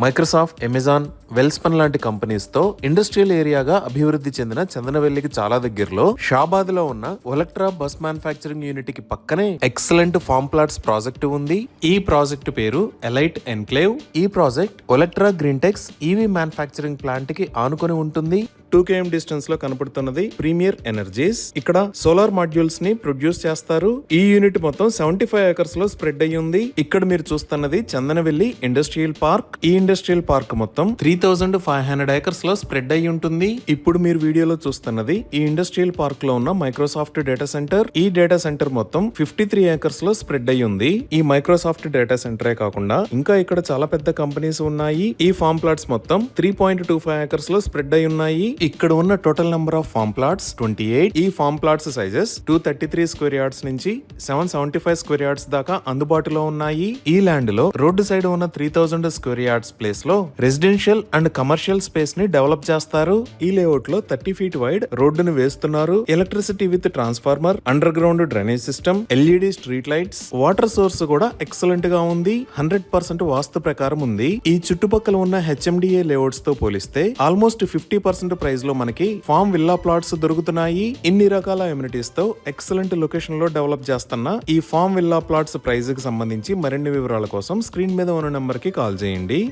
Microsoft, Amazon, Welspun లాంటి companies తో industrial ఏరియాగా అభివృద్ధి చెందిన చందనవెల్లికి చాలా దగ్గరలో షాబాద్ లో ఉన్న ఒలెక్ట్రా బస్ మ్యానుఫ్యాక్చరింగ్ యూనిట్ కి పక్కనే ఎక్సలెంట్ ఫార్మ్ ప్లాట్స్ ప్రాజెక్టు ఉంది. ఈ ప్రాజెక్టు పేరు ఎలైట్ ఎన్క్లేవ్. ఈ project Olectra Greentech's EV manufacturing plant కి ఆనుకొని ఉంటుంది. 2 km డిస్టెన్స్ లో కనపడుతున్నది ప్రీమియర్ ఎనర్జీస్. ఇక్కడ సోలార్ మాడ్యూల్స్ ని ప్రొడ్యూస్ చేస్తారు. ఈ యూనిట్ మొత్తం 75 ఏకర్స్ లో స్ప్రెడ్ అయ్యి ఉంది. ఇక్కడ మీరు చూస్తున్నది చందనవెల్లి ఇండస్ట్రియల్ పార్క్. ఈ ఇండస్ట్రియల్ పార్క్ మొత్తం 3500 ఏకర్స్ లో స్ప్రెడ్ అయ్యి ఉంటుంది. ఇప్పుడు మీరు వీడియోలో చూస్తున్నది ఈ ఇండస్ట్రియల్ పార్క్ లో ఉన్న మైక్రోసాఫ్ట్ డేటా సెంటర్. ఈ డేటా సెంటర్ మొత్తం 53 ఏకర్స్ లో స్ప్రెడ్ అయ్యి ఉంది. ఈ మైక్రోసాఫ్ట్ డేటా సెంటరే కాకుండా ఇంకా ఇక్కడ చాలా పెద్ద కంపెనీస్ ఉన్నాయి. ఈ ఫార్మ్ ప్లాట్స్ మొత్తం 3.25 ఏకర్స్ లో స్ప్రెడ్ అయి ఉన్నాయి. ఇక్కడ ఉన్న total number of farm plots 28. ఈ farm plots sizes 233 square yards నుంచి 775 స్క్వేర్ యార్డ్స్ దాకా అందుబాటులో ఉన్నాయి. ఈ ల్యాండ్ లో రోడ్డు సైడ్ ఉన్న 3000 స్క్వేర్ యార్డ్స్ ప్లేస్ లో రెసిడెన్షియల్ అండ్ కమర్షియల్ స్పేస్ ని డెవలప్ చేస్తారు. ఈ లేఅవుట్ లో 30 feet వైడ్ రోడ్డును వేస్తున్నారు. Electricity with transformer, under ground drainage system, LED street lights, water source కూడా ఎక్సలెంట్ గా ఉంది. 100% వాస్తు ప్రకారం ఉంది. ఈ చుట్టుపక్కల ఉన్న హెచ్ఎండిఏ లేఅవుట్స్ తో పోలిస్తే ఆల్మోస్ట్ 50% ప్రైస్ లో మనకి ఫార్మ్ విల్లా ప్లాట్స్ దొరుకుతున్నాయి. ఇన్ని రకాల ఎమ్యూనిటీస్ తో ఎక్సలెంట్ లొకేషన్ లో డెవలప్ చేస్తున్న ఈ ఫార్మ్ విల్లా ప్లాట్స్ ప్రైస్ కి సంబంధించి మరిన్ని వివరాల కోసం స్క్రీన్ మీద ఉన్న నెంబర్ కి కాల్ చేయండి.